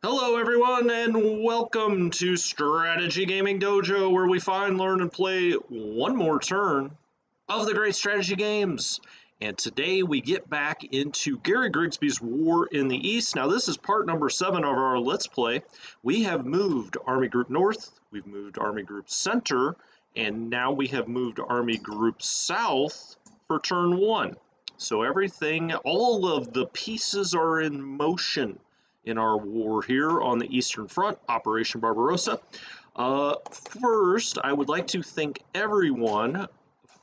Hello, everyone, and welcome to Strategy Gaming Dojo, where we find, learn, and play one more turn of the great strategy games. And today we get back into Gary Grigsby's War in the East. Now, this is part number 7 of our Let's Play. We have moved Army Group North, we've moved Army Group Center, and now we have moved Army Group South for turn 1. So everything, all of the pieces are in motion in our war here on the Eastern Front, Operation Barbarossa. First, I would like to thank everyone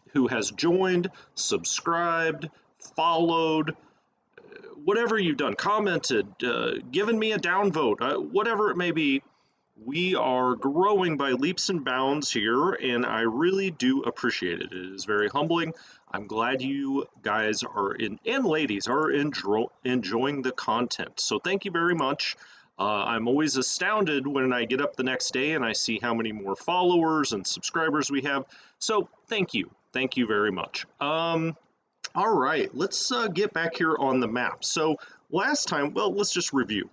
who has joined, subscribed, followed, whatever you've done, commented, given me a downvote, whatever it may be. We are growing by leaps and bounds here, and I really do appreciate it. It is very humbling. I'm glad you guys are and ladies are enjoying the content. So thank you very much. I'm always astounded when I get up the next day and I see how many more followers and subscribers we have. So thank you. Thank you very much. All right, let's get back here on the map. So last time, well, let's just review.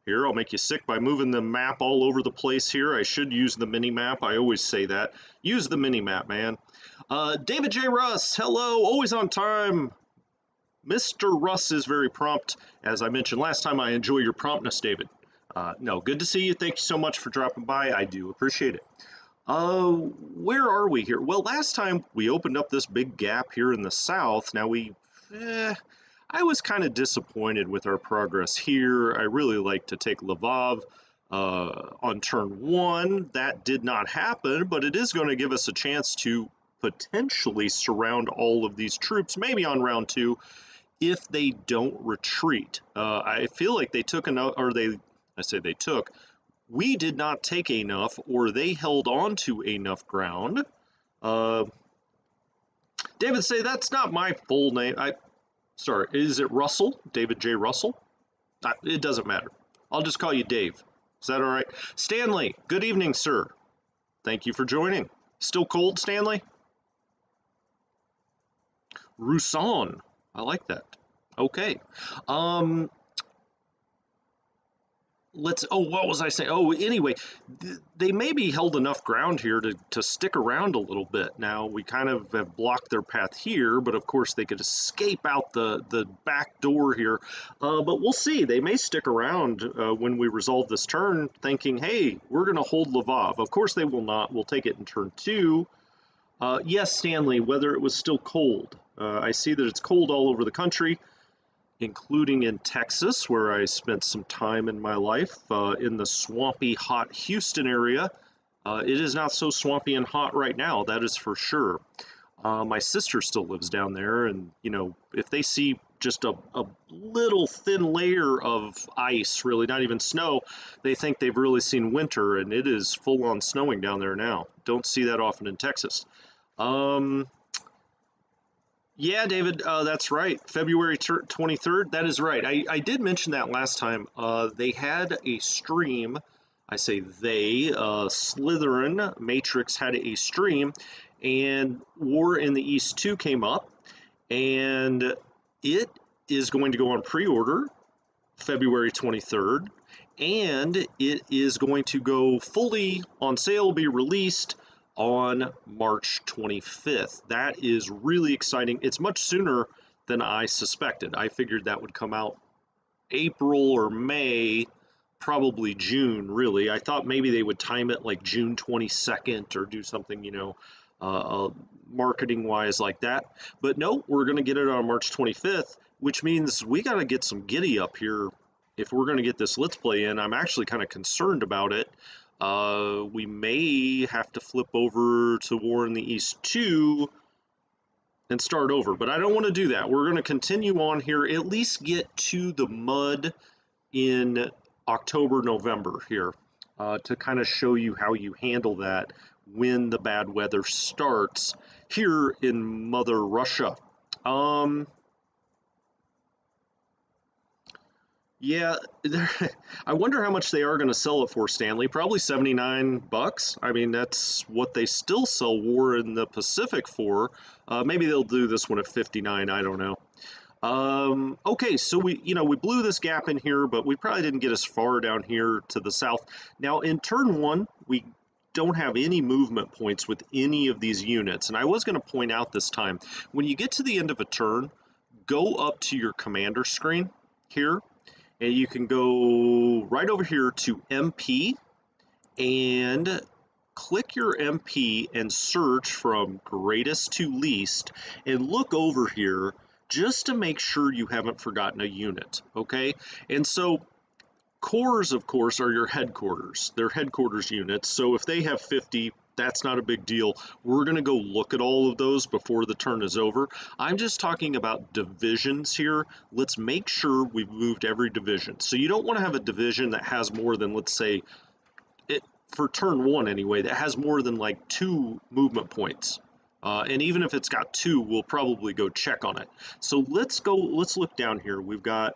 Here, I'll make you sick by moving the map all over the place here. I should use the mini-map. I always say that. Use the mini-map, man. David J. Russ, hello, always on time. Mr. Russ is very prompt. As I mentioned last time, I enjoy your promptness, David. No, good to see you. Thank you so much for dropping by. I do appreciate it. Where are we here? Well, last time we opened up this big gap here in the south. Now I was kind of disappointed with our progress here. I really like to take Lvov on turn 1. That did not happen, but it is going to give us a chance to potentially surround all of these troops, maybe on round 2, if they don't retreat. I feel like they took enough, or they took. We did not take enough, or they held on to enough ground. David say, that's not my full name. Sorry, is it Russell? David J. Russell? It doesn't matter. I'll just call you Dave. Is that all right? Stanley, good evening, sir. Thank you for joining. Still cold, Stanley? Rousson. I like that. Okay. What was I saying? Oh, anyway, they maybe held enough ground here to stick around a little bit. Now, we kind of have blocked their path here, but of course they could escape out the back door here. But we'll see. They may stick around when we resolve this turn, thinking, hey, we're going to hold Lvov. Of course they will not. We'll take it in turn 2. Yes, Stanley, whether it was still cold. I see that it's cold all over the country, including in Texas, where I spent some time in my life, in the swampy, hot Houston area. It is not so swampy and hot right now, that is for sure. My sister still lives down there, and, you know, if they see just a little thin layer of ice, really, not even snow, they think they've really seen winter, and it is full-on snowing down there now. Don't see that often in Texas. Yeah, David, that's right. February 23rd, that is right. I did mention that last time. They had a stream. I say they, Slytherin Matrix had a stream, and War in the East 2 came up, and it is going to go on pre-order February 23rd, and it is going to go fully on sale, be released on March 25th. That is really exciting. It's much sooner than I suspected. I figured that would come out April or May, probably June, really. I thought maybe they would time it like June 22nd or do something, you know, marketing-wise like that. But no, we're going to get it on March 25th, which means we got to get some giddy up here if we're going to get this Let's Play in. I'm actually kind of concerned about it. We may have to flip over to War in the East 2 and start over, but I don't want to do that. We're going to continue on here, at least get to the mud in October, November here, to kind of show you how you handle that when the bad weather starts here in Mother Russia. Yeah, I wonder how much they are going to sell it for, Stanley. Probably $79. I mean, that's what they still sell War in the Pacific for. Maybe they'll do this one at $59. I don't know. Okay, so we blew this gap in here, but we probably didn't get as far down here to the south. Now, in turn one, we don't have any movement points with any of these units. And I was going to point out this time, when you get to the end of a turn, go up to your commander screen here, and you can go right over here to MP and click your MP and search from greatest to least and look over here just to make sure you haven't forgotten a unit, okay? And so cores, of course, are your headquarters. They're headquarters units, so if they have 50, that's not a big deal. We're going to go look at all of those before the turn is over. I'm just talking about divisions here. Let's make sure we've moved every division. So you don't want to have a division that has more than, let's say, for turn one anyway, that has more than like 2 movement points. And even if it's got 2, we'll probably go check on it. So let's look down here. We've got,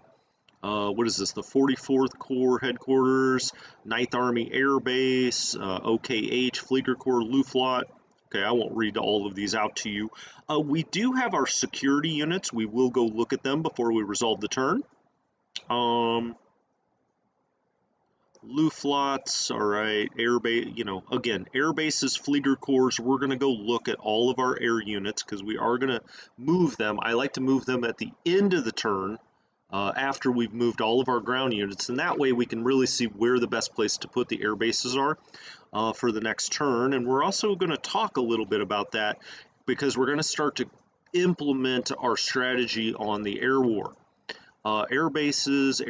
what is this, the 44th Corps Headquarters, 9th Army Air Base, OKH, Flieger Corps, Luftwaffe. Okay, I won't read all of these out to you. We do have our security units. We will go look at them before we resolve the turn. Luftwaffe, all right, air base, again, air bases, Flieger Corps, we're going to go look at all of our air units because we are going to move them. I like to move them at the end of the turn after we've moved all of our ground units, and that way we can really see where the best place to put the air bases are for the next turn. And we're also going to talk a little bit about that because we're going to start to implement our strategy on the air war. Air bases,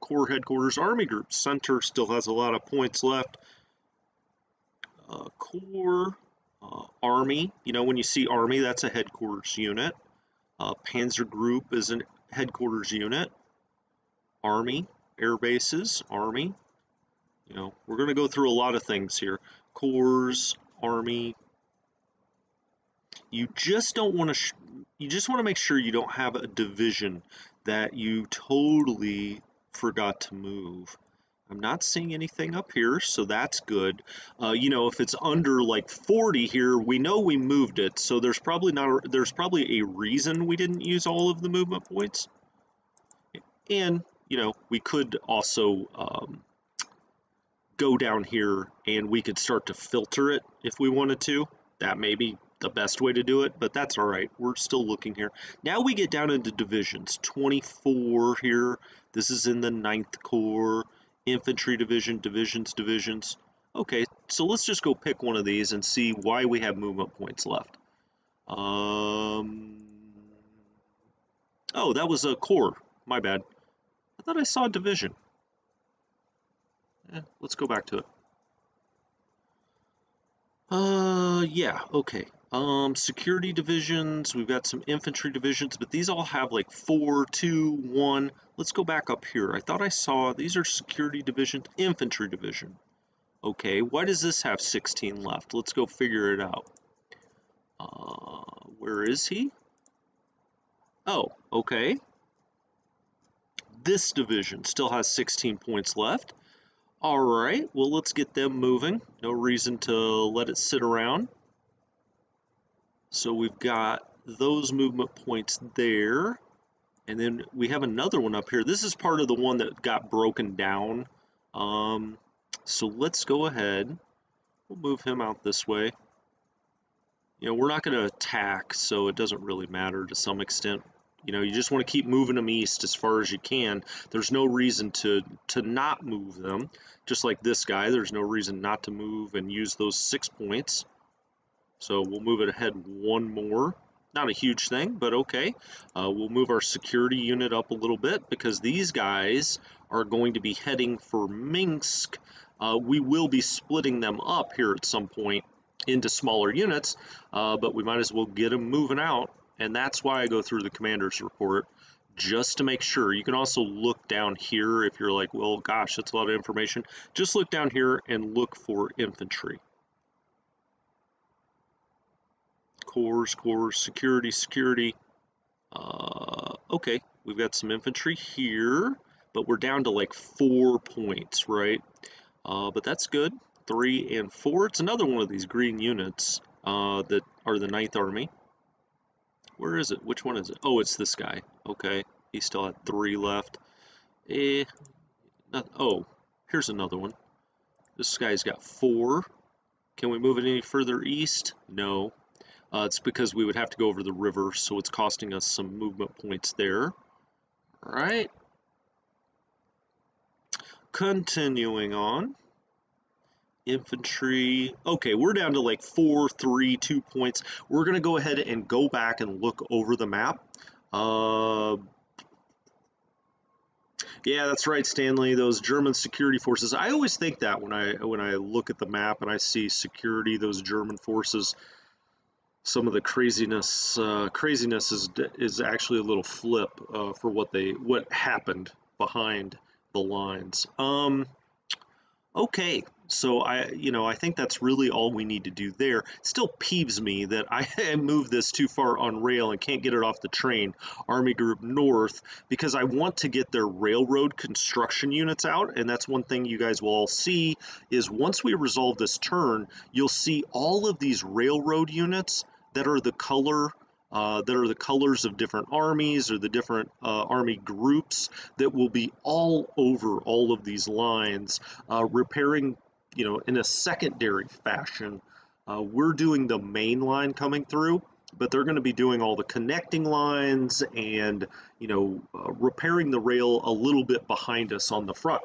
Corps headquarters, Army groups. Center still has a lot of points left. Corps, Army. When you see Army, that's a headquarters unit. Panzer Group is a headquarters unit. Army, air bases, Army. We're going to go through a lot of things here. Corps, Army. You just don't want to. You just want to make sure you don't have a division that you totally forgot to move. I'm not seeing anything up here, so that's good. If it's under like 40 here, we know we moved it, so there's probably a reason we didn't use all of the movement points. And we could also go down here and we could start to filter it if we wanted to. That may be the best way to do it, but that's all right. We're still looking here. Now we get down into divisions. 24 here. This is in the 9th Corps. Infantry division, divisions. Okay, so let's just go pick one of these and see why we have movement points left. Oh, that was a Corps. My bad. I thought I saw a division. Let's go back to it. Yeah, okay. Security divisions, we've got some infantry divisions, but these all have like 4, 2, 1. Let's go back up here. I thought I saw, these are security divisions, infantry division. Okay, why does this have 16 left? Let's go figure it out. Where is he? Oh, okay. This division still has 16 points left. All right, well, let's get them moving. No reason to let it sit around. So we've got those movement points there. And then we have another one up here. This is part of the one that got broken down. So let's go ahead. We'll move him out this way. We're not going to attack, so it doesn't really matter to some extent. You just want to keep moving them east as far as you can. There's no reason to not move them. Just like this guy, there's no reason not to move and use those 6 points. So we'll move it ahead one more. Not a huge thing, but okay. We'll move our security unit up a little bit because these guys are going to be heading for Minsk. We will be splitting them up here at some point into smaller units, but we might as well get them moving out. And that's why I go through the commander's report, just to make sure. You can also look down here if you're like, well, gosh, that's a lot of information. Just look down here and look for infantry. Corps, security. Okay, we've got some infantry here, but we're down to like 4 points, right? But that's good. 3 and 4. It's another one of these green units that are the 9th Army. Where is it? Which one is it? Oh, it's this guy. Okay, he still had 3 left. Eh, oh, here's another one. This guy's got 4. Can we move it any further east? No. It's because we would have to go over the river, so it's costing us some movement points there. All right. Continuing on. Infantry. Okay, we're down to like 4, 3, 2 points. We're going to go ahead and go back and look over the map. Yeah, that's right, Stanley. Those German security forces. I always think that when I look at the map and I see security, those German forces, some of the craziness is actually a little flip for what happened behind the lines. Okay, so I think that's really all we need to do there. It still peeves me that I moved this too far on rail and can't get it off the train, Army Group North, because I want to get their railroad construction units out, and that's one thing you guys will all see is once we resolve this turn, you'll see all of these railroad units that are the colors of different armies or the different army groups that will be all over all of these lines, repairing, in a secondary fashion. We're doing the main line coming through, but they're going to be doing all the connecting lines and, repairing the rail a little bit behind us on the front.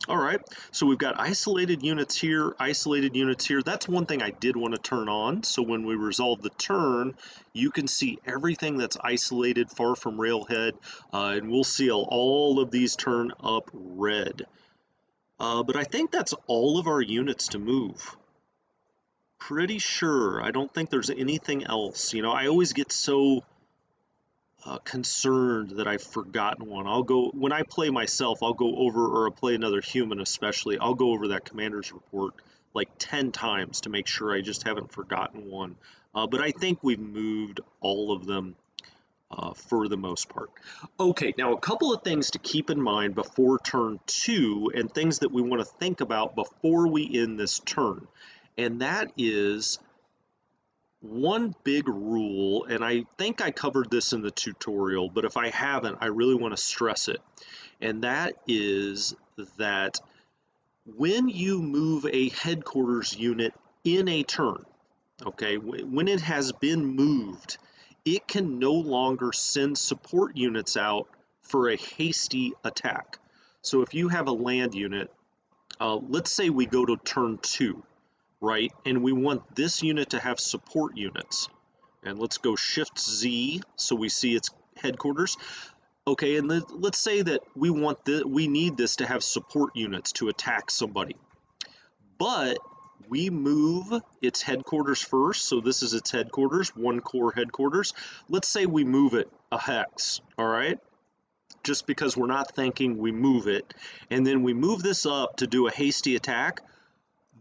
All right, so we've got isolated units here, isolated units here. That's one thing I did want to turn on. So when we resolve the turn, you can see everything that's isolated far from railhead, and we'll see all of these turn up red. But I think that's all of our units to move. Pretty sure. I don't think there's anything else. I always get so concerned that I've forgotten one. When I play myself, I'll go over, or I'll play another human especially, I'll go over that commander's report like 10 times to make sure I just haven't forgotten one. But I think we've moved all of them for the most part. Okay, now a couple of things to keep in mind before turn 2 and things that we want to think about before we end this turn. And that is one big rule, and I think I covered this in the tutorial, but if I haven't, I really want to stress it. And that is that when you move a headquarters unit in a turn, okay, when it has been moved, it can no longer send support units out for a hasty attack. So if you have a land unit, let's say we go to turn 2, right? And we want this unit to have support units. And let's go Shift Z so we see its headquarters. Okay, and let's say that we need this to have support units to attack somebody. But we move its headquarters first, so this is its headquarters, 1 core headquarters. Let's say we move it a hex, all right? Just because we're not thinking, we move it. And then we move this up to do a hasty attack.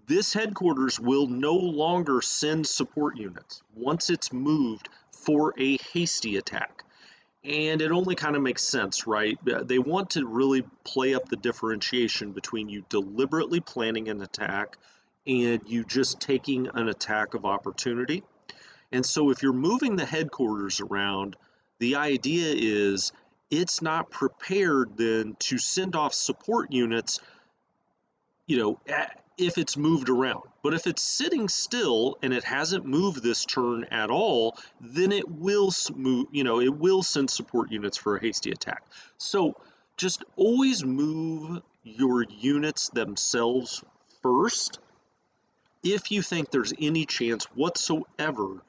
This headquarters will no longer send support units once it's moved for a hasty attack. And it only kind of makes sense, right? They want to really play up the differentiation between you deliberately planning an attack and you just taking an attack of opportunity. And so if you're moving the headquarters around, the idea is it's not prepared then to send off support units, if it's moved around. But if it's sitting still and it hasn't moved this turn at all, then it will move, it will send support units for a hasty attack. So just always move your units themselves first if you think there's any chance whatsoever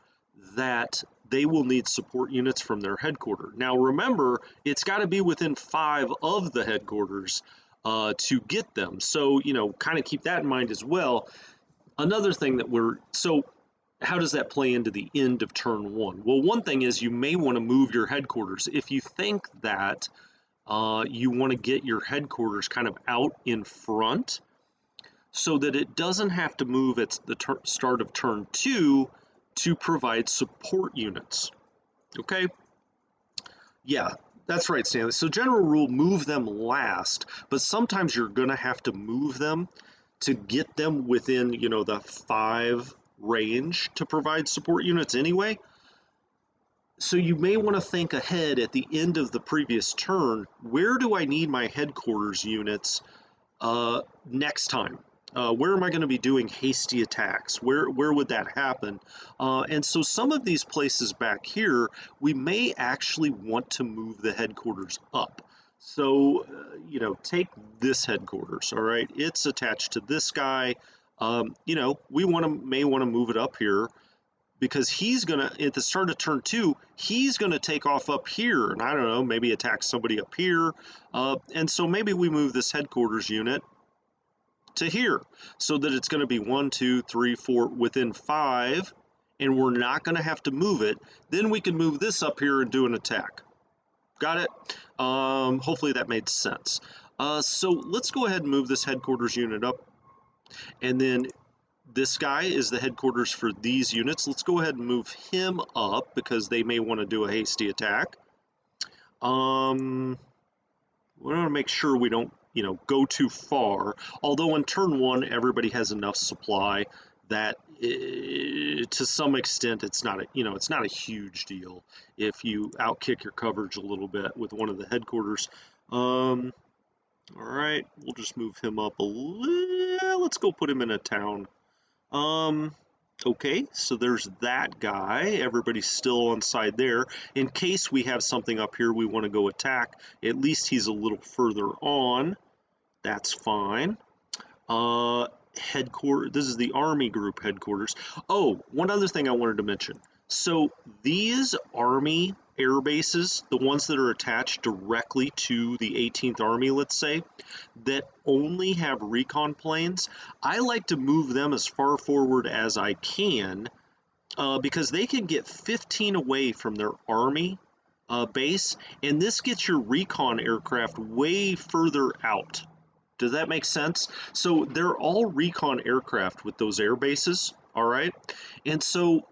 that they will need support units from their headquarters. Now remember, it's got to be within 5 of the headquarters to get them. So, kind of keep that in mind as well. Another thing so how does that play into the end of turn 1? Well, one thing is you may want to move your headquarters. If you think that you want to get your headquarters kind of out in front so that it doesn't have to move at the start of turn 2 to provide support units. Okay? Yeah. That's right, Stanley. So general rule, move them last, but sometimes you're going to have to move them to get them within, the 5 range to provide support units anyway. So you may want to think ahead at the end of the previous turn, where do I need my headquarters units next time? Where am I going to be doing hasty attacks? Where would that happen? And so some of these places back here, we may actually want to move the headquarters up. So, you know, take this headquarters, all right? It's attached to this guy. You know, we may want to move it up here, because he's going to, at the start of turn 2, he's going to take off up here, and I don't know, maybe attack somebody up here. And so maybe we move this headquarters unit to here, so that it's going to be 1, 2, 3, 4, within 5, and we're not going to have to move it. Then we can move this up here and do an attack. Got it? Hopefully that made sense. So let's go ahead and move this headquarters unit up, and then this guy is the headquarters for these units. Let's go ahead and move him up because they may want to do a hasty attack. We want to make sure we don't, you know, go too far. Although on turn 1, everybody has enough supply that to some extent it's not a, you know, it's not a huge deal if you outkick your coverage a little bit with one of the headquarters. All right, we'll just move him up a little. Let's go put him in a town. Okay, so there's that guy. Everybody's still on side there. In case we have something up here we want to go attack, at least he's a little further on. That's fine. Headquarters, this is the Army Group headquarters. Oh, one other thing I wanted to mention. So these Army air bases, the ones that are attached directly to the 18th Army, let's say, that only have recon planes, I like to move them as far forward as I can because they can get 15 away from their Army base, and this gets your recon aircraft way further out. Does that make sense? So they're all recon aircraft with those air bases, all right? And so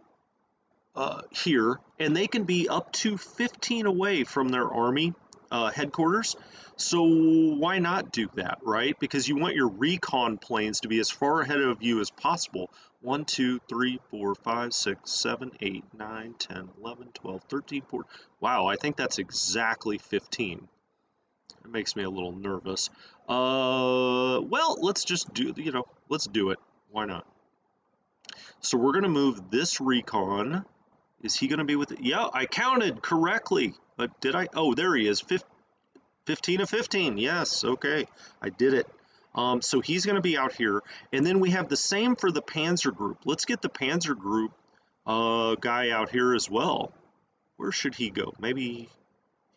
here, and they can be up to 15 away from their Army headquarters. So why not do that, right? Because you want your recon planes to be as far ahead of you as possible. 1, 2, 3, 4, 5, 6, 7, 8, 9, 10, 11, 12, 13, 14. Wow, I think that's exactly 15. It makes me a little nervous. Well, let's just do, you know, let's do it. Why not? So we're going to move this recon. Is he going to be with it? Yeah, I counted correctly. But did I? Oh, there he is. 15 of 15. Yes, okay. I did it. So he's going to be out here. And then we have the same for the Panzer Group. Let's get the Panzer Group guy out here as well. Where should he go? Maybe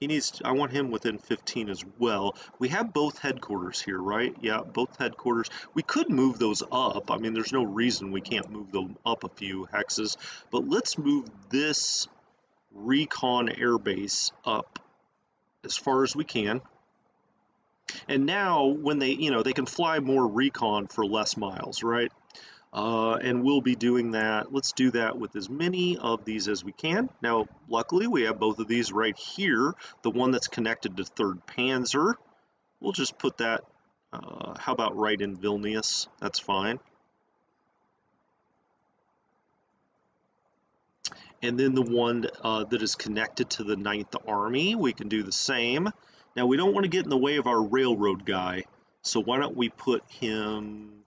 he needs to, I want him within 15 as well. We have both headquarters here, right? Yeah, both headquarters. We could move those up. I mean, there's no reason we can't move them up a few hexes. But let's move this recon airbase up as far as we can. And now when they, you know, they can fly more recon for less miles, right? And we'll be doing that. Let's do that with as many of these as we can. Now, luckily, we have both of these right here. The one that's connected to 3rd Panzer. We'll just put that, how about right in Vilnius? That's fine. And then the one that is connected to the 9th Army, we can do the same. Now, we don't want to get in the way of our railroad guy, so why don't we put him,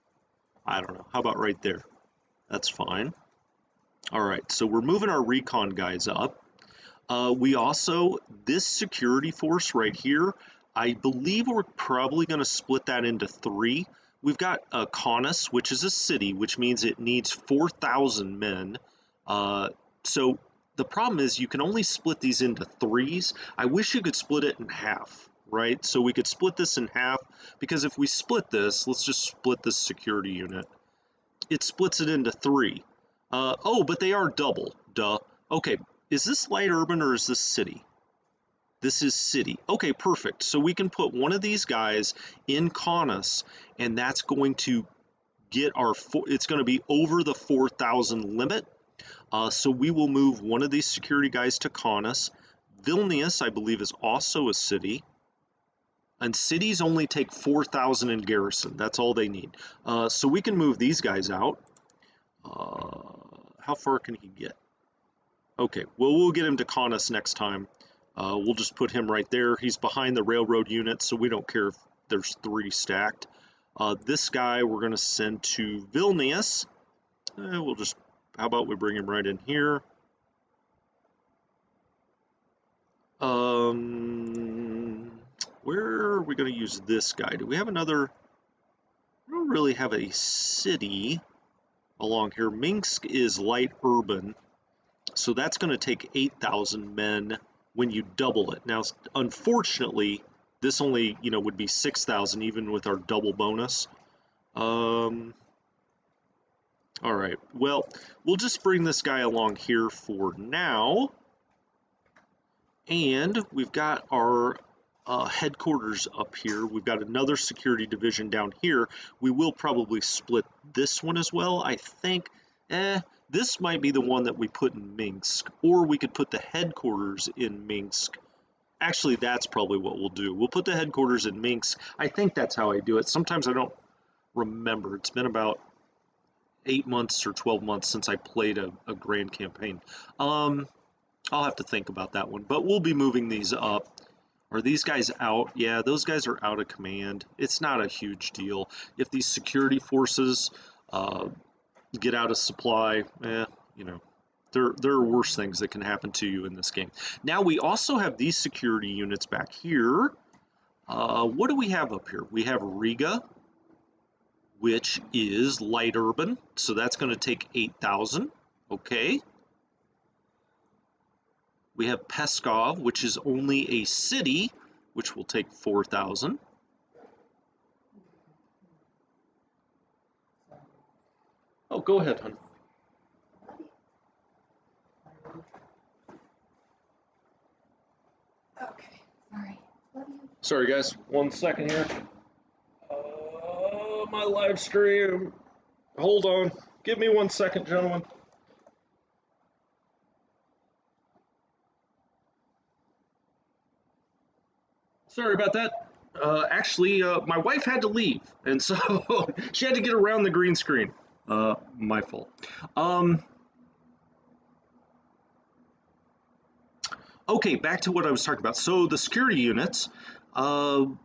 I don't know, how about right there? That's fine. All right, so we're moving our recon guys up. We also, this security force right here, I believe we're probably going to split that into 3. We've got Kaunas, which is a city, which means it needs 4,000 men. So the problem is you can only split these into 3s. I wish you could split it in half, right? So we could split this in half, because if we split this, let's just split this security unit. It splits it into 3. Oh, but they are double, duh. Okay, is this light urban or is this city? This is city. Okay, perfect. So we can put one of these guys in Kaunas, and that's going to get our, it's going to be over the 4,000 limit. So we will move one of these security guys to Kaunas. Vilnius, I believe, is also a city. And cities only take 4,000 in garrison. That's all they need. So we can move these guys out. How far can he get? Okay, well, we'll get him to con us next time. We'll just put him right there. He's behind the railroad unit, so we don't care if there's 3 stacked. This guy we're going to send to Vilnius. We'll just, how about we bring him right in here? Where are we going to use this guy? Do we have another? We don't really have a city along here. Minsk is light urban, so that's going to take 8,000 men when you double it. Now, unfortunately, this only, would be 6,000 even with our double bonus. All right, well, we'll just bring this guy along here for now. And we've got our headquarters up here. We've got another security division down here. We will probably split this one as well. I think, this might be the one that we put in Minsk, or we could put the headquarters in Minsk. Actually, that's probably what we'll do. We'll put the headquarters in Minsk. I think that's how I do it. Sometimes I don't remember. It's been about 8 months or 12 months since I played a grand campaign. I'll have to think about that one, but we'll be moving these up. Are these guys out? Yeah, those guys are out of command. It's not a huge deal. If these security forces get out of supply, there are worse things that can happen to you in this game. Now, we also have these security units back here. What do we have up here? We have Riga, which is light urban, so that's going to take 8,000. Okay. We have Peskov, which is only a city, which will take 4,000. Oh, go ahead, hon. Okay, sorry. Sorry, guys. 1 second here. My live stream. Hold on. Give me 1 second, gentlemen. Sorry about that. Actually, my wife had to leave, and so she had to get around the green screen. My fault. Okay, back to what I was talking about. So the security units, we're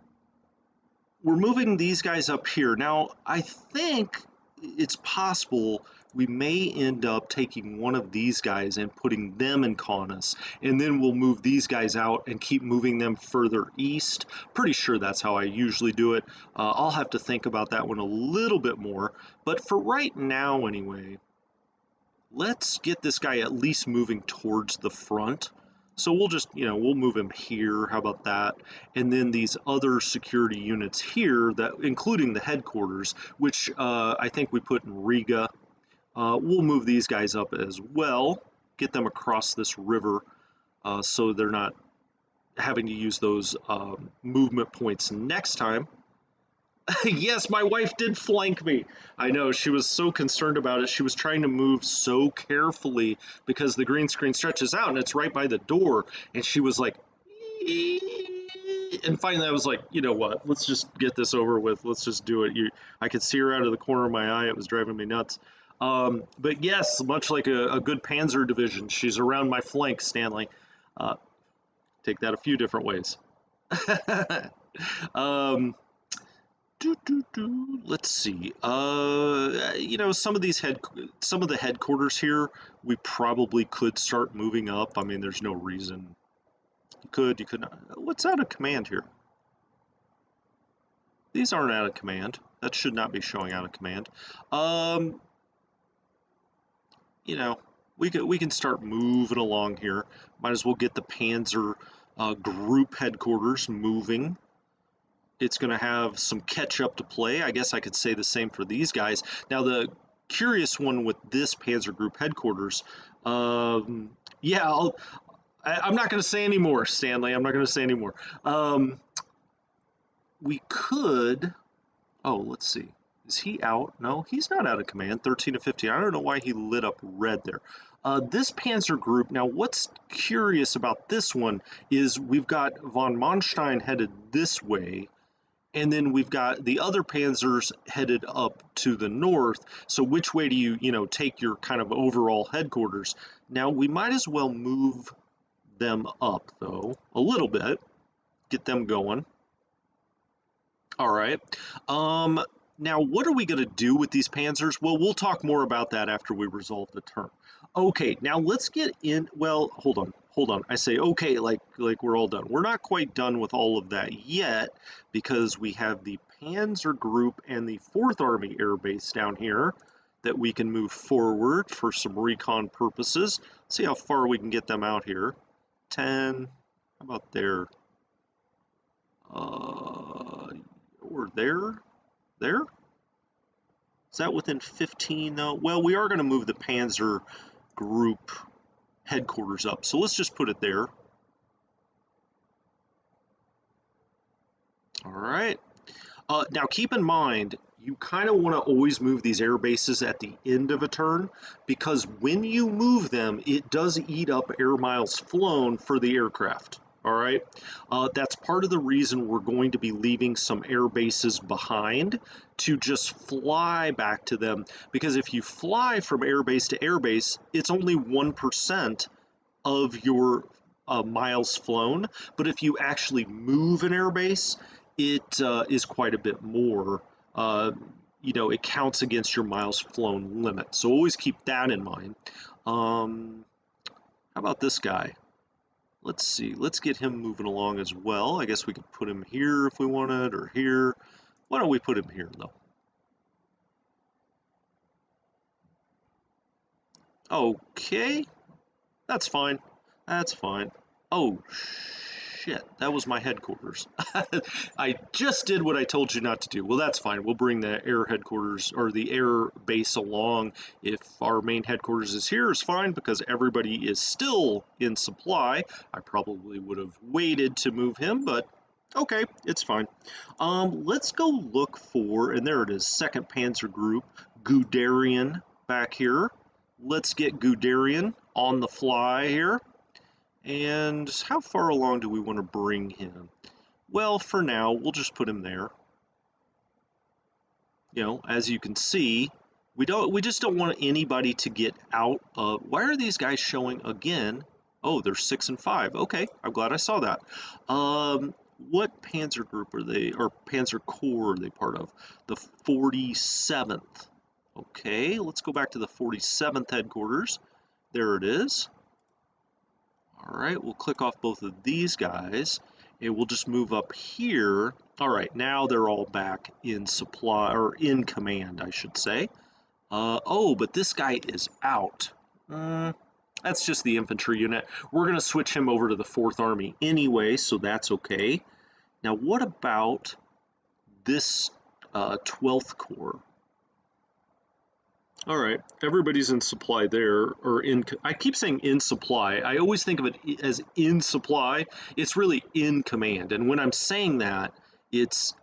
moving these guys up here. Now, I think it's possible we may end up taking one of these guys and putting them in Kaunas, and then we'll move these guys out and keep moving them further east. Pretty sure that's how I usually do it. I'll have to think about that one a little bit more, but for right now anyway, let's get this guy at least moving towards the front. So we'll just, we'll move him here. How about that? And then these other security units here, that including the headquarters, which I think we put in Riga. We'll move these guys up as well, get them across this river so they're not having to use those movement points next time. Yes, my wife did flank me. I know, she was so concerned about it. She was trying to move so carefully because the green screen stretches out and it's right by the door. And she was like, and finally I was like, you know what, let's just get this over with. Let's just do it. I could see her out of the corner of my eye. It was driving me nuts. But yes, much like a good Panzer division, she's around my flank, Stanley. Take that a few different ways. Let's see. Some of the headquarters here, we probably could start moving up. I mean, there's no reason. You could not. What's out of command here? These aren't out of command. That should not be showing out of command. We can start moving along here. Might as well get the Panzer group headquarters moving. It's going to have some catch up to play. I guess I could say the same for these guys. Now, the curious one with this Panzer Group headquarters, I'm not going to say any more, Stanley. I'm not going to say any more. We could, let's see. Is he out? No, he's not out of command, 13 to 15. I don't know why he lit up red there. This Panzer Group, now what's curious about this one is we've got von Manstein headed this way, and then we've got the other panzers headed up to the north. So which way do you take your kind of overall headquarters? Now we might as well move them up though a little bit, get them going. All right. Um, Now what are we going to do with these panzers? Well, we'll talk more about that after we resolve the turn. Okay, now let's get in. Well, hold on. Hold on. I say okay, like we're all done. We're not quite done with all of that yet because we have the Panzer Group and the 4th Army Air Base down here that we can move forward for some recon purposes. See how far we can get them out here. 10. How about there? Or there? There? Is that within 15 though? Well, we are going to move the Panzer Group headquarters up, so let's just put it there. All right. Now keep in mind, you kind of want to always move these air bases at the end of a turn because when you move them, it does eat up air miles flown for the aircraft. All right. That's part of the reason we're going to be leaving some air bases behind to just fly back to them. Because if you fly from airbase to airbase, it's only 1% of your miles flown. But if you actually move an airbase, it is quite a bit more. It counts against your miles flown limit. So always keep that in mind. How about this guy? Let's see. Let's get him moving along as well. I guess we could put him here if we wanted, or here. Why don't we put him here, though? Okay. That's fine. That's fine. Oh, shit. That was my headquarters. I just did what I told you not to do. Well, that's fine. We'll bring the air headquarters or the air base along. If our main headquarters is here, it's fine because everybody is still in supply. I probably would have waited to move him, but okay, it's fine. Let's go look for, and there it is, 2nd Panzer Group, Guderian back here. Let's get Guderian on the fly here. And how far along do we want to bring him? Well, for now, we'll just put him there. As you can see, we just don't want anybody to get out of. Why are these guys showing again? Oh, they're 6 and 5. Okay, I'm glad I saw that. What Panzer Group are they, or Panzer Corps are they part of? The 47th. Okay, let's go back to the 47th headquarters. There it is. All right, we'll click off both of these guys, and we'll just move up here. All right, now they're all back in supply, or in command, I should say. Oh, but this guy is out. That's just the infantry unit. We're going to switch him over to the 4th Army anyway, so that's okay. Now, what about this 12th Corps? All right, everybody's in supply there, or I keep saying in supply. I always think of it as in supply. It's really in command. And when I'm saying that, it's,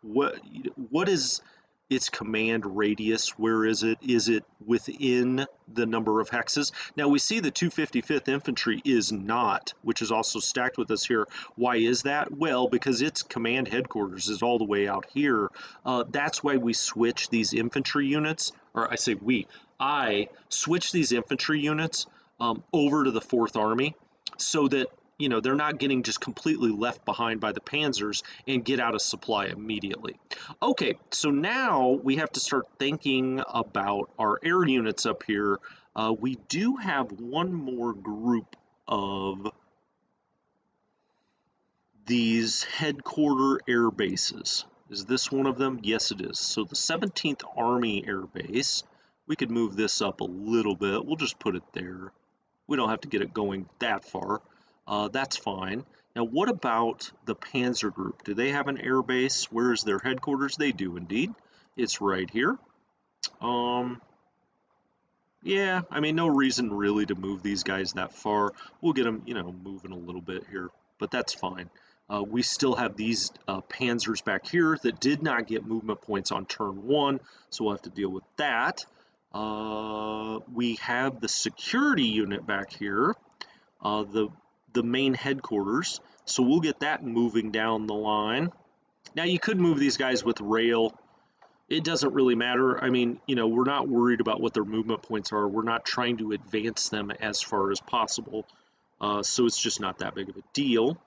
what is its command radius? Where is it? Is it within the number of hexes? Now we see the 255th Infantry is not, which is also stacked with us here. Why is that? Well, because its command headquarters is all the way out here. That's why we switch these infantry units, or I switch these infantry units over to the 4th Army so that they're not getting just completely left behind by the panzers and get out of supply immediately. Okay, so now we have to start thinking about our air units up here. We do have one more group of these headquarter air bases. Is this one of them? Yes, it is. So the 17th Army Air Base, we could move this up a little bit. We'll just put it there. We don't have to get it going that far. That's fine. Now, what about the Panzer Group? Do they have an air base? Where is their headquarters? They do indeed. It's right here. Yeah, I mean, no reason really to move these guys that far. We'll get them, moving a little bit here, but that's fine. We still have these panzers back here that did not get movement points on turn 1, so we'll have to deal with that. We have the security unit back here, the main headquarters, so we'll get that moving down the line. Now, you could move these guys with rail. It doesn't really matter. I mean, you know, we're not worried about what their movement points are. We're not trying to advance them as far as possible. So it's just not that big of a deal.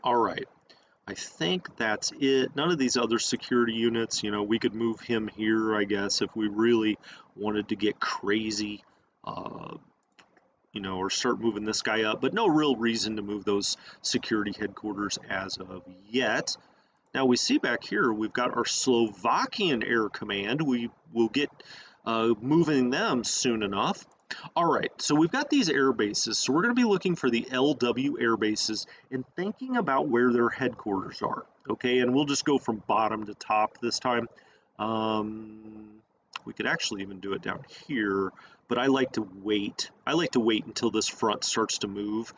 All right. I think that's it. None of these other security units, you know, we could move him here, I guess, if we really wanted to get crazy, uh, you know, or start moving this guy up. But no real reason to move those security headquarters as of yet. Now we see back here, we've got our Slovakian Air Command. We will get moving them soon enough. All right, so we've got these air bases. So we're going to be looking for the LW air bases and thinking about where their headquarters are. Okay, and we'll just go from bottom to top this time. We could actually even do it down here, but I like to wait. I like to wait until this front starts to move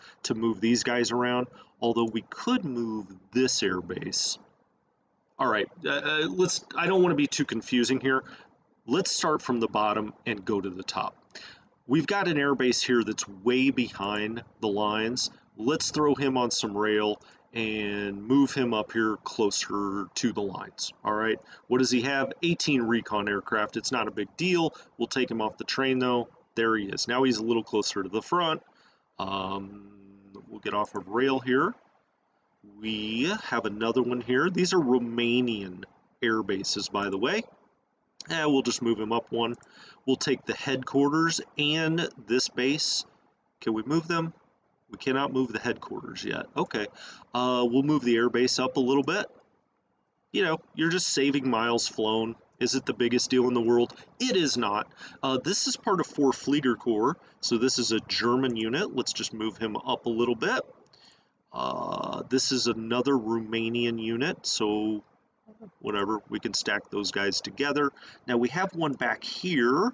these guys around. Although we could move this air base. All right, let's. I don't want to be too confusing here. Let's start from the bottom and go to the top. We've got an airbase here that's way behind the lines. Let's throw him on some rail and move him up here closer to the lines. All right, what does he have? 18 recon aircraft. It's not a big deal. We'll take him off the train though. There he is. Now he's a little closer to the front. We'll get off of rail here. We have another one here. These are Romanian air bases, by the way. We'll just move him up one. We'll take the headquarters and this base. Can we move them? We cannot move the headquarters yet. Okay. We'll move the air base up a little bit. You know, you're just saving miles flown. Is it the biggest deal in the world? It is not. This is part of 4 Flieger Corps, so this is a German unit. Let's just move him up a little bit. This is another Romanian unit, so whatever, we can stack those guys together. Now we have one back here,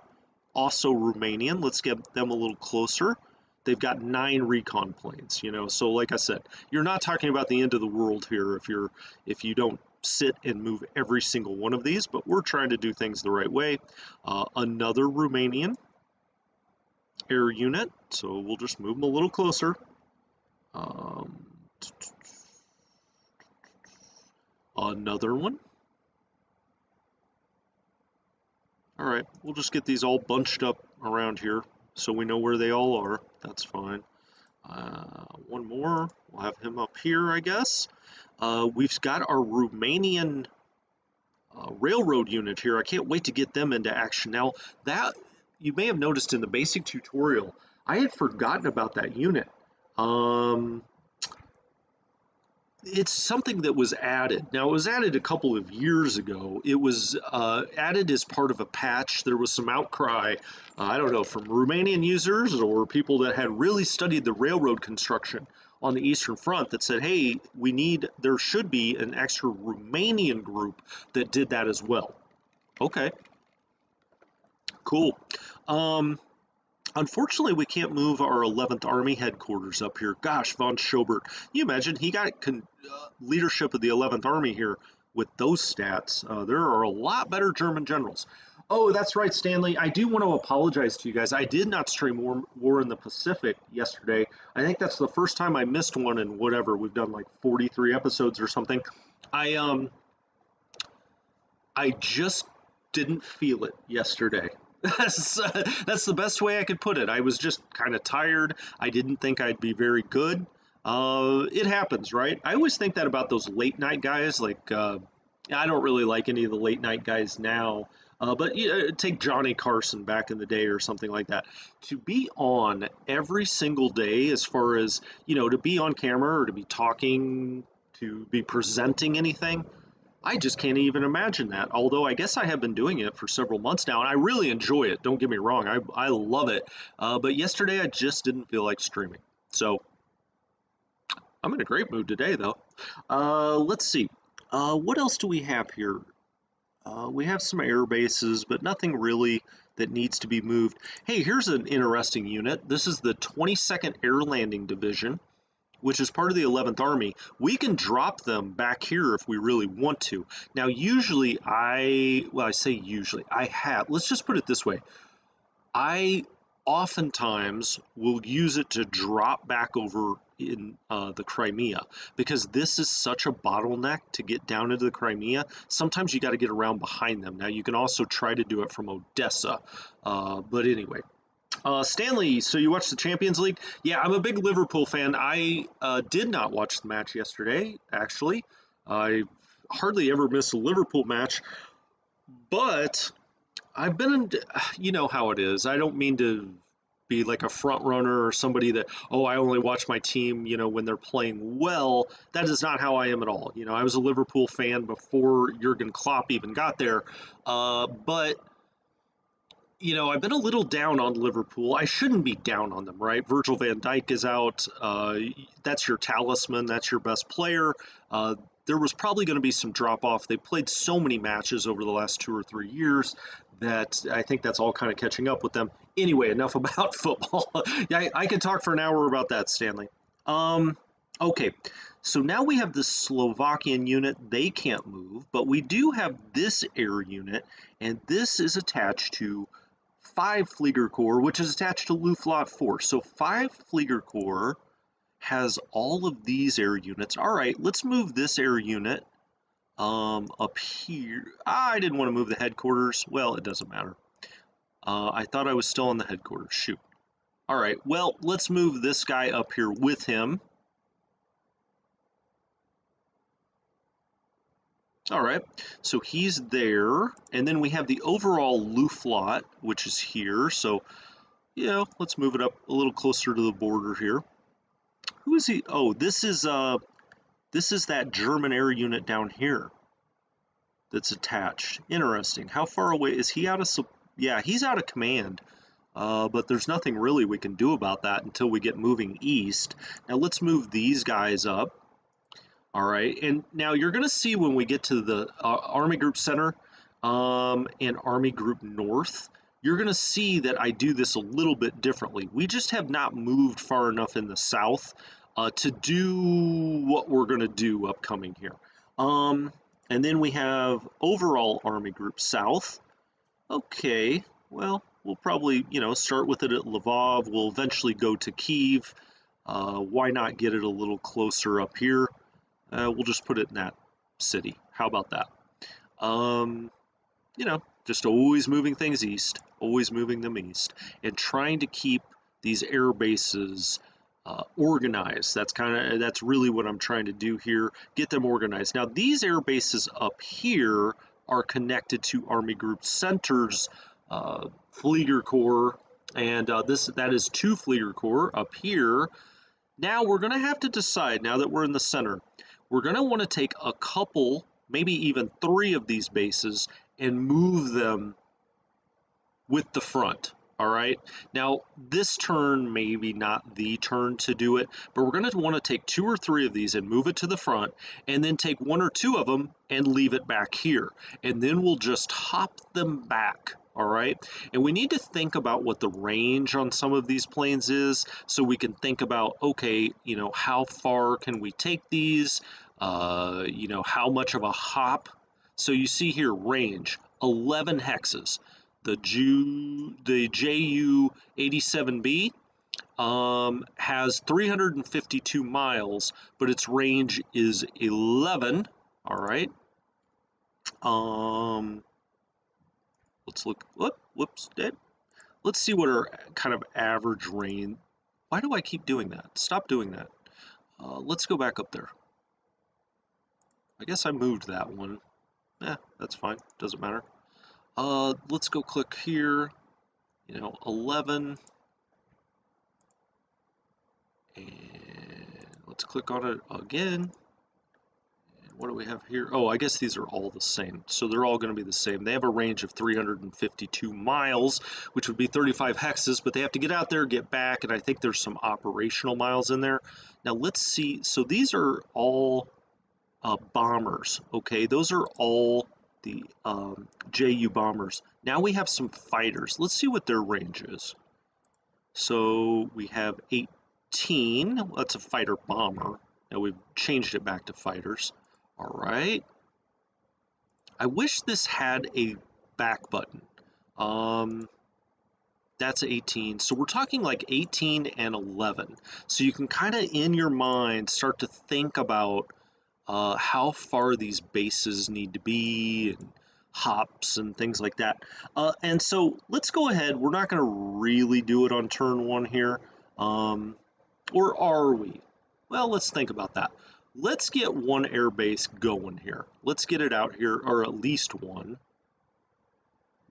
also Romanian. Let's get them a little closer. They've got 9 recon planes, you know, so like I said, you're not talking about the end of the world here if you don't sit and move every single one of these, but we're trying to do things the right way. Another Romanian air unit, so we'll just move them a little closer. Another one. All right, we'll just get these all bunched up around here so we know where they all are. That's fine. One more. We'll have him up here, I guess. We've got our Romanian railroad unit here. I can't wait to get them into action. Now, that you may have noticed in the basic tutorial, I had forgotten about that unit. It's something that was added. Now, it was added a couple of years ago. It was added as part of a patch. There was some outcry, I don't know, from Romanian users or people that had really studied the railroad construction on the Eastern Front that said, hey, there should be an extra Romanian group that did that as well. Okay, cool. Unfortunately, we can't move our 11th Army headquarters up here. Gosh, von Schobert, you imagine he got leadership of the 11th Army here with those stats. There are a lot better German generals. Oh, that's right, Stanley. I do want to apologize to you guys. I did not stream War in the Pacific yesterday. I think that's the first time I missed one in whatever. We've done like 43 episodes or something. I just didn't feel it yesterday. That's the best way I could put it. I was just kind of tired. I didn't think I'd be very good. It happens, right? I always think that about those late night guys. Like, I don't really like any of the late night guys now. But take Johnny Carson back in the day or something like that. To be on every single day, as far as, you know, to be on camera or to be talking, to be presenting anything, I just can't even imagine that. Although I guess I have been doing it for several months now, and I really enjoy it. Don't get me wrong, I love it. But yesterday I just didn't feel like streaming. So I'm in a great mood today, though. Let's see. What else do we have here? We have some air bases, but nothing really that needs to be moved. Hey, here's an interesting unit. This is the 22nd Air Landing Division, which is part of the 11th Army. We can drop them back here if we really want to. Now, usually I say usually, let's just put it this way. I oftentimes will use it to drop back over in the Crimea, because this is such a bottleneck to get down into the Crimea. Sometimes you got to get around behind them. Now you can also try to do it from Odessa, but anyway. Stanley, so you watched the Champions League? Yeah, I'm a big Liverpool fan. I did not watch the match yesterday, actually. I hardly ever miss a Liverpool match, but I've been in, you know how it is. I don't mean to be like a front runner or somebody that, oh, I only watch my team, when they're playing well. That is not how I am at all. I was a Liverpool fan before Jurgen Klopp even got there. But I've been a little down on Liverpool. I shouldn't be down on them, right? Virgil van Dijk is out. That's your talisman. That's your best player. There was probably going to be some drop off. They played so many matches over the last 2 or 3 years that I think that's all kind of catching up with them. Anyway, enough about football. Yeah, I could talk for an hour about that, Stanley. Okay, so now we have the Slovakian unit. They can't move, but we do have this air unit, and this is attached to 5 Flieger Corps, which is attached to Luftwaffe 4. So 5 Flieger Corps has all of these air units. All right, let's move this air unit up here. I didn't want to move the headquarters. Well, it doesn't matter. I thought I was still on the headquarters. Shoot. All right, well, let's move this guy up here with him. All right, so he's there, and then we have the overall Luftwaffe, which is here. So, let's move it up a little closer to the border here. Who is he? Oh, this is that German air unit down here that's attached. Interesting. How far away is he out of? Yeah, he's out of command. But there's nothing really we can do about that until we get moving east. Now let's move these guys up. All right, and now you're going to see when we get to the Army Group Center and Army Group North, you're going to see that I do this a little bit differently. We just have not moved far enough in the south to do what we're going to do upcoming here. And then we have overall Army Group South. Okay, well, we'll probably, start with it at Lvov. We'll eventually go to Kyiv. Why not get it a little closer up here? We'll just put it in that city. How about that? Just always moving things east, always moving them east, and trying to keep these air bases organized. That's really what I'm trying to do here. Get them organized. Now, these air bases up here are connected to Army Group Centers, Flieger Corps, and that is 2 Flieger Corps up here. Now we're going to have to decide, now that we're in the center, we're going to want to take a couple, maybe even 3 of these bases and move them with the front. All right. Now, this turn, maybe not the turn to do it, but we're going to want to take 2 or 3 of these and move it to the front, and then take 1 or 2 of them and leave it back here. And then we'll just hop them back. All right. And we need to think about what the range on some of these planes is, so we can think about, okay, how far can we take these? How much of a hop? So you see here, range, 11 hexes. The JU-87B has 352 miles, but its range is 11. All right. Let's look. Whoops. Let's see what our kind of average range. Why do I keep doing that? Stop doing that. Let's go back up there. I guess I moved that one. That's fine. Doesn't matter. Let's go click here. 11. And let's click on it again. What do we have here? Oh, I guess these are all the same. So they're all going to be the same. They have a range of 352 miles, which would be 35 hexes, but they have to get out there, get back, and I think there's some operational miles in there. Now let's see. So these are all bombers, okay? Those are all the JU bombers. Now we have some fighters. Let's see what their range is. So we have 18. That's a fighter bomber. Now we've changed it back to fighters. All right. I wish this had a back button. That That's 18. So we're talking like 18 and 11. So you can kind of in your mind start to think about how far these bases need to be and hops and things like that. And so let's go ahead. We're not going to really do it on turn one here. Or are we? Well, let's think about that. Let's get one air base going here. Let's get it out here, or at least one.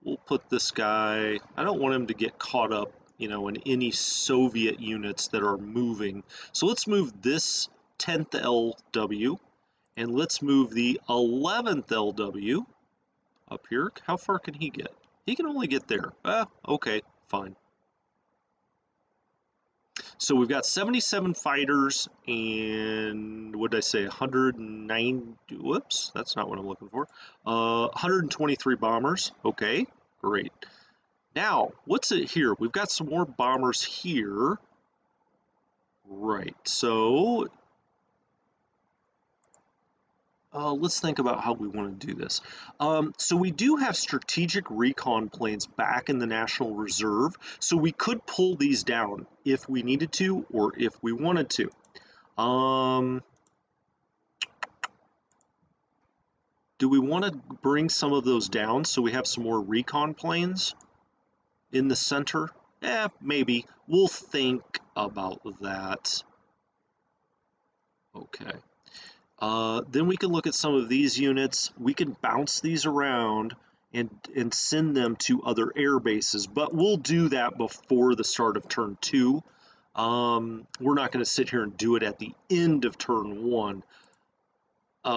We'll put this guy, I don't want him to get caught up, you know, in any Soviet units that are moving. So let's move this 10th LW, and let's move the 11th LW up here. How far can he get? He can only get there. Okay, fine. So we've got 77 fighters and what did I say? 109. Whoops, that's not what I'm looking for. 123 bombers. Okay, great. Now, what's it here? We've got some more bombers here. Right. So let's think about how we want to do this. So we do have strategic recon planes back in the National Reserve, so we could pull these down if we needed to or if we wanted to. Do we want to bring some of those down so we have some more recon planes in the center? Maybe. We'll think about that. Okay. Then we can look at some of these units. We can bounce these around and send them to other air bases, but we'll do that before the start of turn 2. We're not going to sit here and do it at the end of turn 1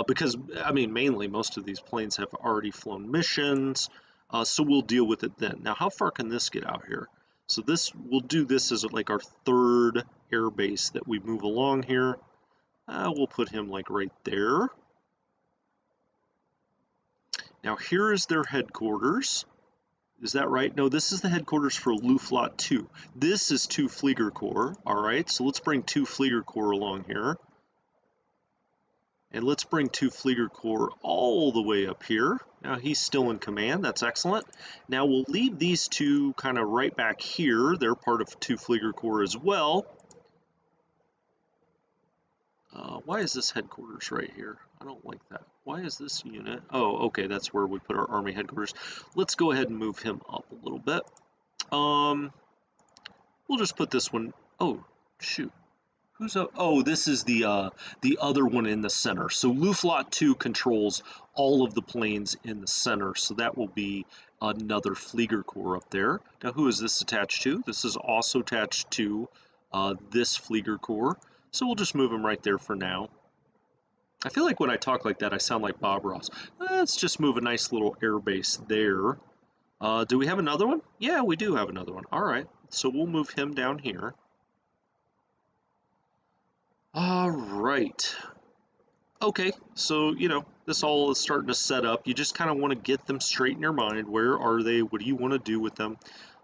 because, I mean, mainly most of these planes have already flown missions, so we'll deal with it then. Now, how far can this get out here? So this, we'll do this as like our 3rd air base that we move along here. We'll put him like right there. Now here is their headquarters. Is that right? No, this is the headquarters for Luftflotte 2. This is 2 Fliegerkorps. All right, so let's bring 2 Fliegerkorps along here. And let's bring 2 Fliegerkorps all the way up here. Now he's still in command. That's excellent. Now we'll leave these 2 kind of right back here. They're part of 2 Fliegerkorps as well. Why is this headquarters right here? I don't like that. Why is this unit? Oh, okay, that's where we put our army headquarters. Let's go ahead and move him up a little bit. We'll just put this one. Oh, shoot. Who's up? Oh, this is the other one in the center. So Luftflotte 2 controls all of the planes in the center. So that will be another Fliegerkorps up there. Now, who is this attached to? This is also attached to this Fliegerkorps. So we'll just move him right there for now. I feel like when I talk like that, I sound like Bob Ross. Let's just move a nice little air base there. Do we have another one? Yeah, we do have another one. All right, so we'll move him down here. All right. Okay, so, you know, this all is starting to set up. You just kind of want to get them straight in your mind. Where are they? What do you want to do with them?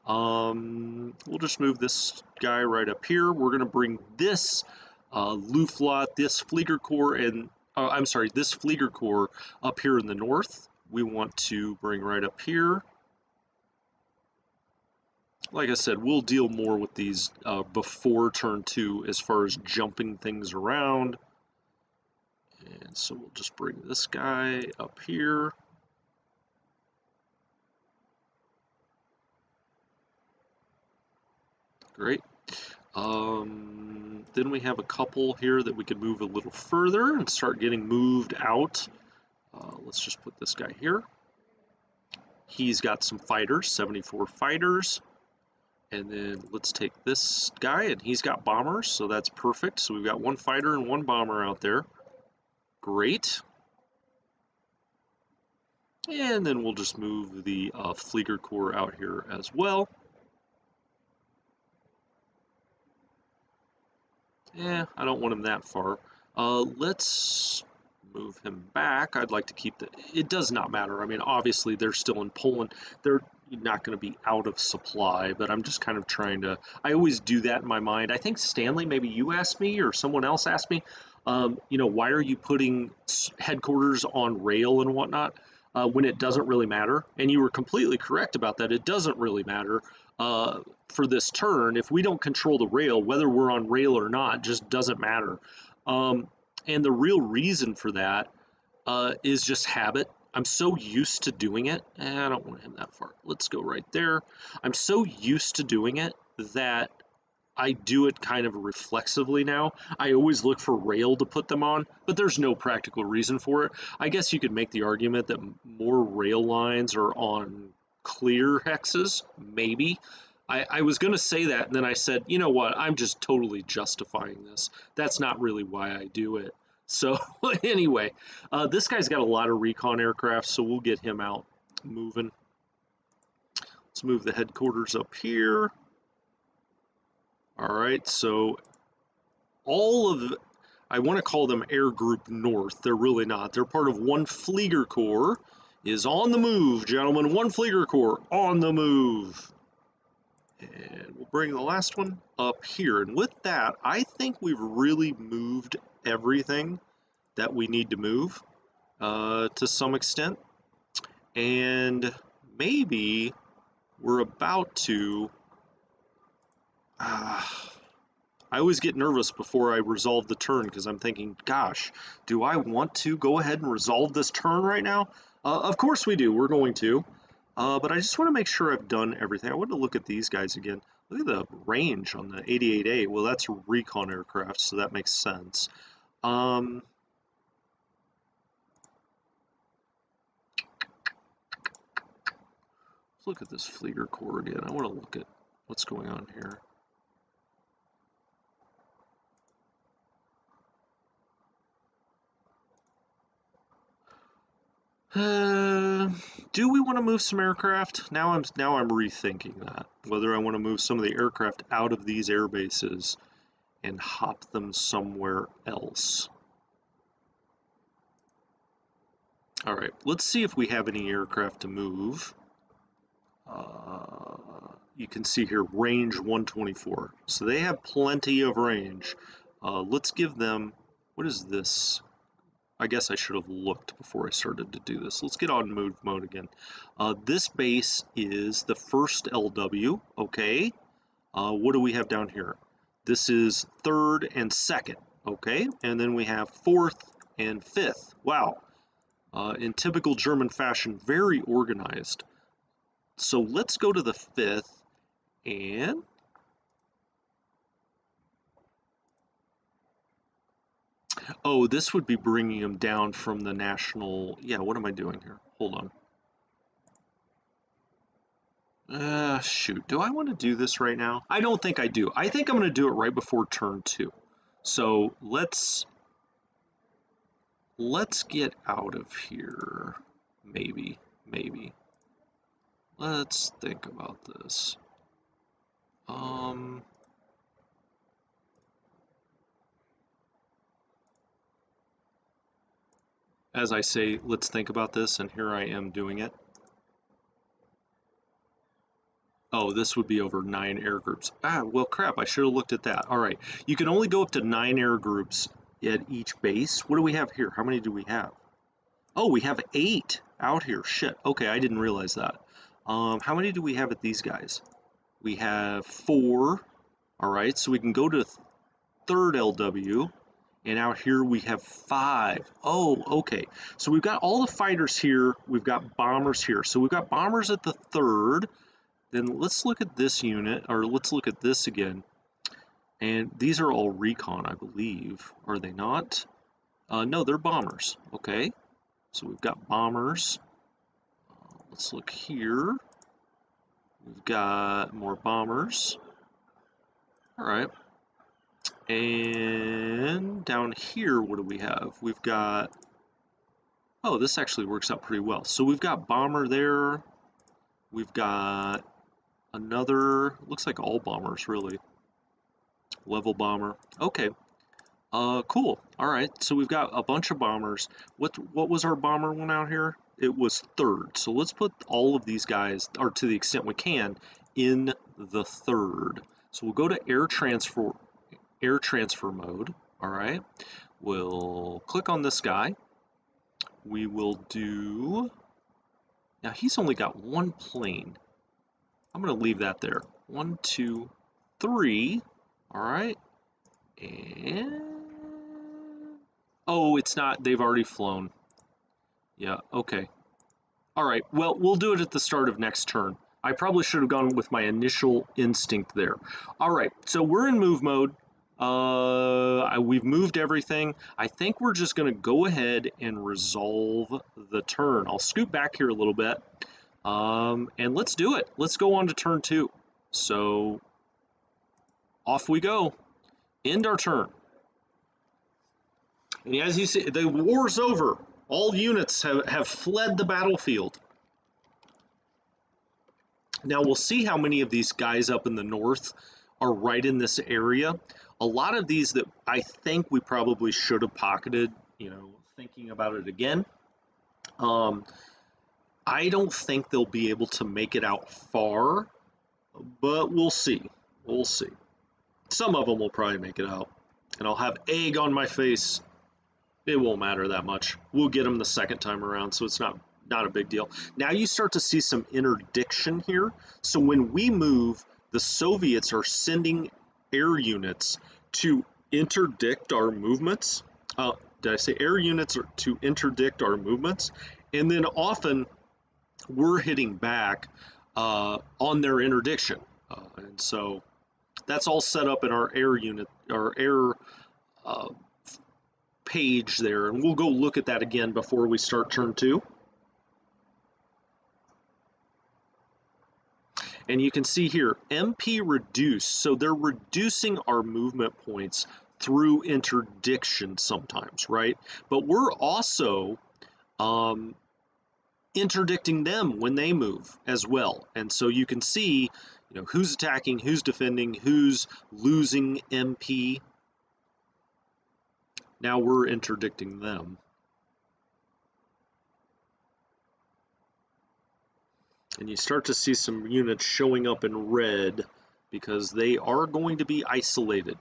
We'll just move this guy right up here. We're going to bring this Luftflotte, this Fliegerkorps, and I'm sorry, this Fliegerkorps up here in the north. We want to bring right up here. Like I said, we'll deal more with these before turn 2 as far as jumping things around. And so we'll just bring this guy up here. Great. Then we have a couple here that we could move a little further and start getting moved out. Let's just put this guy here. He's got some fighters, 74 fighters. And then let's take this guy, and he's got bombers, so that's perfect. So we've got 1 fighter and 1 bomber out there. Great. And then we'll just move the Fliegerkorps out here as well. Yeah, I don't want him that far. Let's move him back. I'd like to keep the... It does not matter. I mean, obviously, they're still in Poland. They're not going to be out of supply, but I'm just kind of trying to... I always do that in my mind. I think, Stanley, maybe you asked me or someone else asked me, you know, why are you putting headquarters on rail and whatnot when it doesn't really matter? And you were completely correct about that. It doesn't really matter. for this turn. If we don't control the rail, whether we're on rail or not, just doesn't matter. And the real reason for that is just habit. I'm so used to doing it. I don't want him that far. Let's go right there. I'm so used to doing it that I do it kind of reflexively now. I always look for rail to put them on, but there's no practical reason for it. I guess you could make the argument that more rail lines are on clear hexes, maybe. I was going to say that, and then I said, you know what, I'm just totally justifying this. That's not really why I do it. So anyway, this guy's got a lot of recon aircraft, so we'll get him out moving. Let's move the headquarters up here. All right, so all of, I want to call them Air Group North. They're really not. They're part of one Flieger Corps is on the move, gentlemen. One Flieger Corps on the move. And we'll bring the last one up here. And with that, I think we've really moved everything that we need to move to some extent. And maybe we're about to... I always get nervous before I resolve the turn because I'm thinking, gosh, do I want to go ahead and resolve this turn right now? Of course we do. We're going to. But I just want to make sure I've done everything. I want to look at these guys again. Look at the range on the 88A. Well, that's a recon aircraft, so that makes sense. Let's look at this Flieger Corps again. I want to look at what's going on here. Do we want to move some aircraft? Now I'm rethinking that. Whether I want to move some of the aircraft out of these air bases and hop them somewhere else. All right, let's see if we have any aircraft to move. You can see here, range 124. So they have plenty of range. Let's give them, what is this? I guess I should have looked before I started to do this. Let's get on move mode again. This base is the first LW, okay. What do we have down here? This is third and second, okay. And then we have fourth and fifth. Wow. In typical German fashion, very organized. So let's go to the fifth and oh, this would be bringing them down from the national. Yeah, what am I doing here? Hold on. Shoot, do I want to do this right now? I don't think I do. I think I'm going to do it right before turn 2. So let's get out of here. Maybe. Let's think about this. As I say, let's think about this, and here I am doing it. Oh, this would be over 9 air groups. Well, crap, I should have looked at that. All right, you can only go up to 9 air groups at each base. What do we have here? How many do we have? Oh, we have 8 out here. Shit. Okay, I didn't realize that. How many do we have at these guys? We have 4. All right, so we can go to third LW, and out here we have 5. Oh, okay. So we've got all the fighters here. We've got bombers here. So we've got bombers at the third. Then let's look at this unit, or let's look at this again. And these are all recon, I believe. Are they not? No, they're bombers. Okay. So we've got bombers. Let's look here. We've got more bombers. All right. And down here, what do we have? We've got, oh, this actually works out pretty well. So we've got bomber there. We've got another, looks like all bombers, really. Level bomber. Okay. Cool. All right. So we've got a bunch of bombers. What was our bomber one out here? It was third. So let's put all of these guys, or to the extent we can, in the third. So we'll go to air transfer mode. All right. We'll click on this guy. We will do, now he's only got 1 plane. I'm going to leave that there. 1, 2, 3. All right. And oh, it's not. They've already flown. Yeah, okay. All right. Well, we'll do it at the start of next turn. I probably should have gone with my initial instinct there. All right. So we're in move mode. We've moved everything. I think we're just going to go ahead and resolve the turn. I'll scoot back here a little bit. And let's do it. Let's go on to turn 2. So off we go. End our turn. And as you see, the war's over. All units have fled the battlefield. Now we'll see how many of these guys up in the north are right in this area. A lot of these that I think we probably should have pocketed, thinking about it again. I don't think they'll be able to make it out far, but we'll see. We'll see. Some of them will probably make it out, and I'll have egg on my face. It won't matter that much. We'll get them the second time around, so it's not a big deal. Now you start to see some interdiction here. So when we move, the Soviets are sending air units to interdict our movements. Did I say air units are to interdict our movements? And then often we're hitting back on their interdiction. And so that's all set up in our air unit, our air page there. And we'll go look at that again before we start turn 2. And you can see here, MP reduce. So they're reducing our movement points through interdiction sometimes, right? But we're also interdicting them when they move as well. And so you can see, who's attacking, who's defending, who's losing MP. Now we're interdicting them. And you start to see some units showing up in red because they are going to be isolated.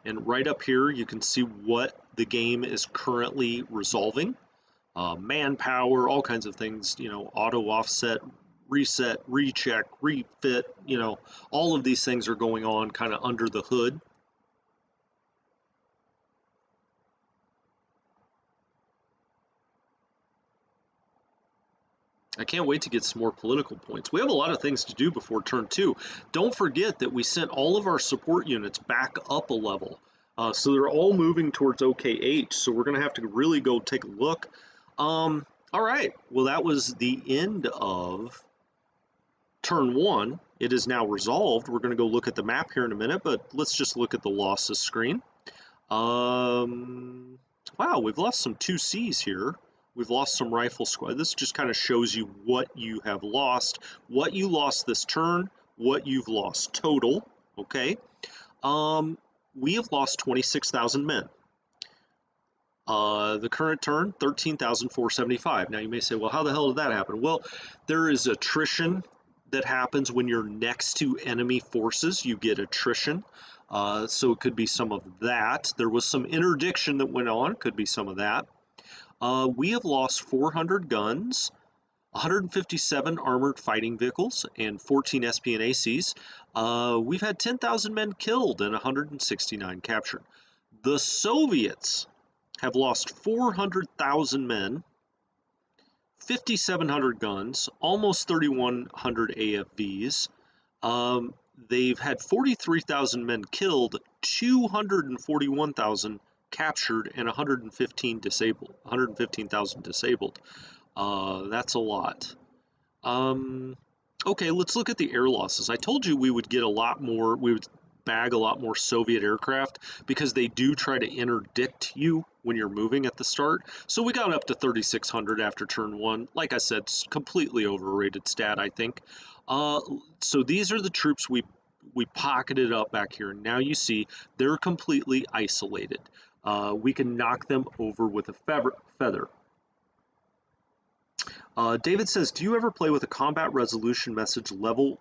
And right up here, you can see what the game is currently resolving. Manpower, all kinds of things, auto offset, reset, recheck, refit, all of these things are going on kind of under the hood. I can't wait to get some more political points. We have a lot of things to do before turn 2. Don't forget that we sent all of our support units back up a level. So they're all moving towards OKH. So we're going to have to really go take a look. All right. Well, that was the end of turn 1. It is now resolved. We're going to go look at the map here in a minute, but let's just look at the losses screen. Wow, we've lost some 2Cs here. We've lost some rifle squad. This just kind of shows you what you have lost, what you lost this turn, what you've lost total, okay? We have lost 26,000 men. The current turn, 13,475. Now you may say, well, how the hell did that happen? Well, there is attrition that happens when you're next to enemy forces. You get attrition. So it could be some of that. There was some interdiction that went on, could be some of that. We have lost 400 guns, 157 armored fighting vehicles, and 14 SP and ACs. We've had 10,000 men killed and 169 captured. The Soviets have lost 400,000 men, 5,700 guns, almost 3,100 AFVs. They've had 43,000 men killed, 241,000 captured, and 115,000 disabled. That's a lot. Okay, let's look at the air losses. I told you we would get a lot more, we would bag a lot more Soviet aircraft because they do try to interdict you when you're moving at the start. So we got up to 3,600 after turn 1. Like I said, it's completely overrated stat, I think. So these are the troops we pocketed up back here. Now you see they're completely isolated. We can knock them over with a feather. David says, do you ever play with a combat resolution message level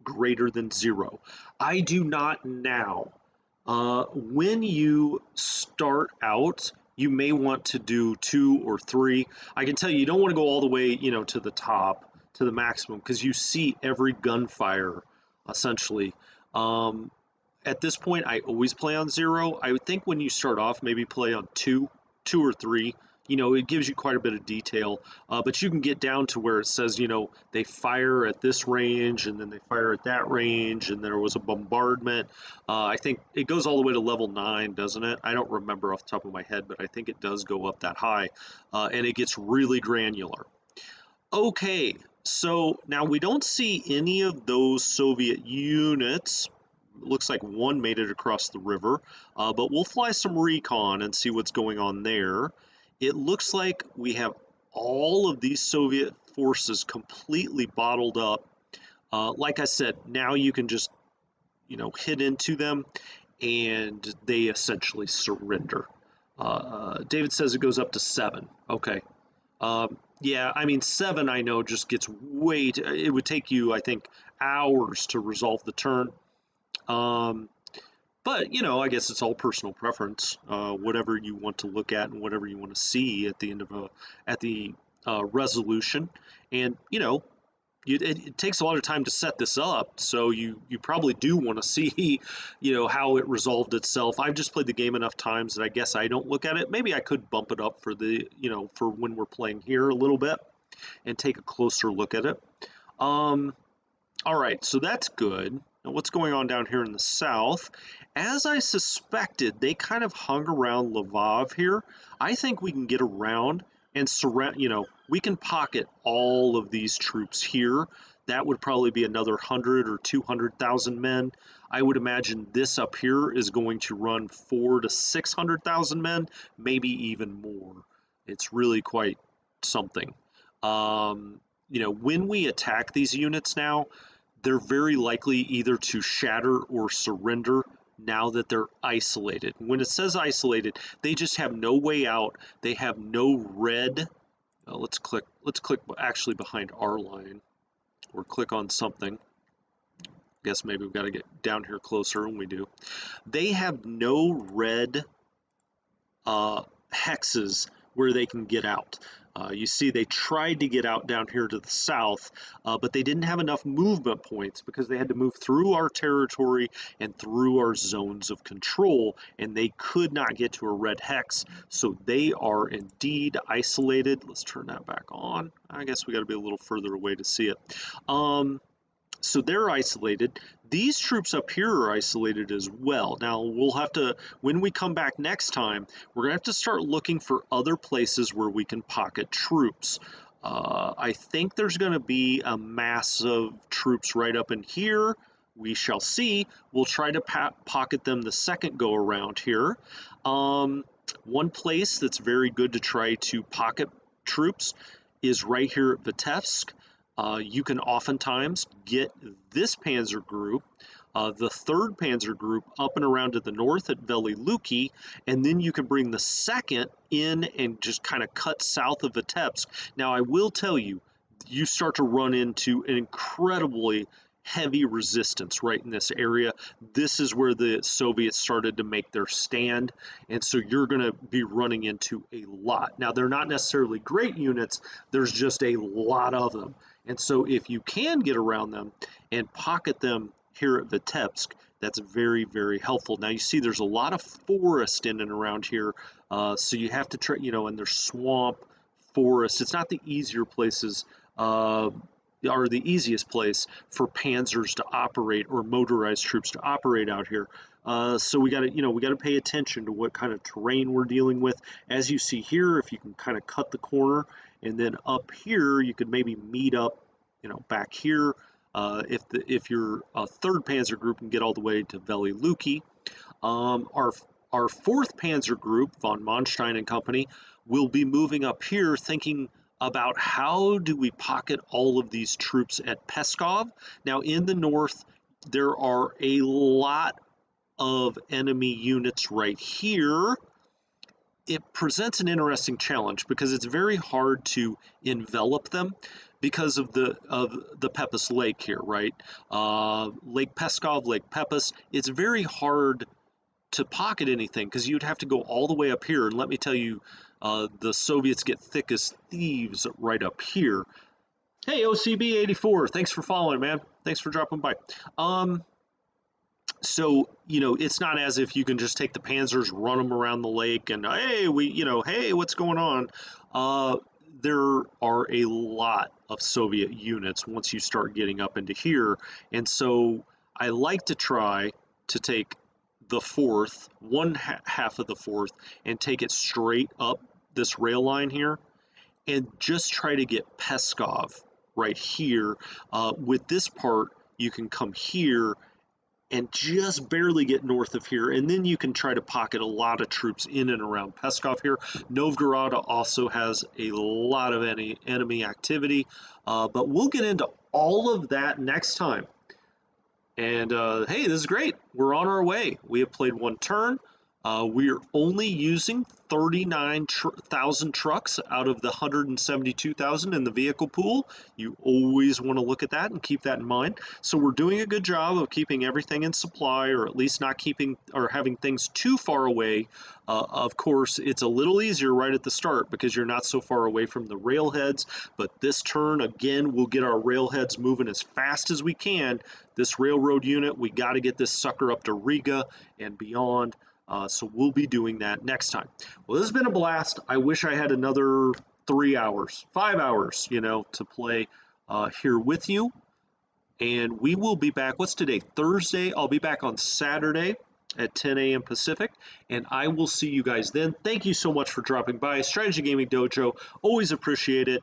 greater than 0? I do not now. When you start out, you may want to do 2 or 3. I can tell you, you don't want to go all the way, to the top, to the maximum, because you see every gunfire, essentially. Um, at this point, I always play on 0. I would think when you start off, maybe play on 2 or 3. It gives you quite a bit of detail, but you can get down to where it says, they fire at this range and then they fire at that range, and there was a bombardment. I think it goes all the way to level 9, doesn't it? I don't remember off the top of my head, but I think it does go up that high, and it gets really granular. Okay, so now we don't see any of those Soviet units. Looks like one made it across the river, but we'll fly some recon and see what's going on there. It looks like we have all of these Soviet forces completely bottled up. Like I said, now you can just, hit into them and they essentially surrender. David says it goes up to 7. Okay. Yeah, I mean, 7 I know just gets it would take you, I think, hours to resolve the turn. But, I guess it's all personal preference, whatever you want to look at and whatever you want to see at the end of the resolution. And, it takes a lot of time to set this up, so you probably do want to see, how it resolved itself. I've just played the game enough times that I guess I don't look at it. Maybe I could bump it up for for when we're playing here a little bit and take a closer look at it. All right, so that's good. Now, what's going on down here in the south? As I suspected, they kind of hung around Lvov here. I think we can get around and surround, we can pocket all of these troops here. That would probably be another 100 or 200,000 men. I would imagine this up here is going to run 400 to 600,000 men, maybe even more. It's really quite something. When we attack these units now, they're very likely either to shatter or surrender now that they're isolated. When it says isolated, they just have no way out. They have no red. Let's click actually behind our line, or click on something. Guess maybe we've got to get down here closer, and we do. They have no red hexes where they can get out. You see, they tried to get out down here to the south, but they didn't have enough movement points because they had to move through our territory and through our zones of control, and they could not get to a red hex, so they are indeed isolated. Let's turn that back on. I guess we got to be a little further away to see it. So they're isolated. These troops up here are isolated as well. Now, we'll have to, when we come back next time, we're going to have to start looking for other places where we can pocket troops. I think there's going to be a mass of troops right up in here. We shall see. We'll try to pocket them the second go around here. One place that's very good to try to pocket troops is right here at Vitebsk. You can oftentimes get this panzer group, the 3rd Panzer Group, up and around to the north at Veli Luki, and then you can bring the 2nd in and just kind of cut south of Vitebsk. Now, I will tell you, you start to run into an incredibly heavy resistance right in this area. This is where the Soviets started to make their stand, and so you're going to be running into a lot. Now, they're not necessarily great units, there's just a lot of them. And so if you can get around them and pocket them here at Vitebsk, that's very, very helpful. Now you see there's a lot of forest in and around here, so you have to try, and there's swamp, forest. It's not the easier places, or the easiest place for panzers to operate or motorized troops to operate out here. So we got to pay attention to what kind of terrain we're dealing with. As you see here, if you can kind of cut the corner, and then up here you could maybe meet up, back here. If your 3rd Panzer Group can get all the way to Veli Luki. Our 4th Panzer Group, von Manstein and company, will be moving up here, thinking about how do we pocket all of these troops at Peskov. Now in the north, there are a lot of enemy units right here. It presents an interesting challenge because it's very hard to envelop them because of the Pepus Lake here, right? Lake Peskov, Lake Pepus. It's very hard to pocket anything, because you'd have to go all the way up here. And let me tell you, the Soviets get thick as thieves right up here. Hey, OCB84, thanks for following, man. Thanks for dropping by. So, it's not as if you can just take the panzers, run them around the lake, and hey, hey, what's going on? There are a lot of Soviet units once you start getting up into here, and so I like to try to take the fourth, half of the fourth, and take it straight up this rail line here, and just try to get Peskov right here. With this part, you can come here and just barely get north of here, and then you can try to pocket a lot of troops in and around Peskov here. Novgorod also has a lot of enemy activity, but we'll get into all of that next time. And hey, this is great. We're on our way. We have played one turn. We're only using 39,000 trucks out of the 172,000 in the vehicle pool. You always want to look at that and keep that in mind. So we're doing a good job of keeping everything in supply, or at least not keeping or having things too far away. Of course, it's a little easier right at the start because you're not so far away from the railheads. But this turn, again, we'll get our railheads moving as fast as we can. This railroad unit, we got to get this sucker up to Riga and beyond. So we'll be doing that next time. Well, this has been a blast. I wish I had another 3 hours, 5 hours, to play here with you. And we will be back. What's today? Thursday. I'll be back on Saturday at 10 a.m. Pacific. And I will see you guys then. Thank you so much for dropping by. Strategy Gaming Dojo. Always appreciate it.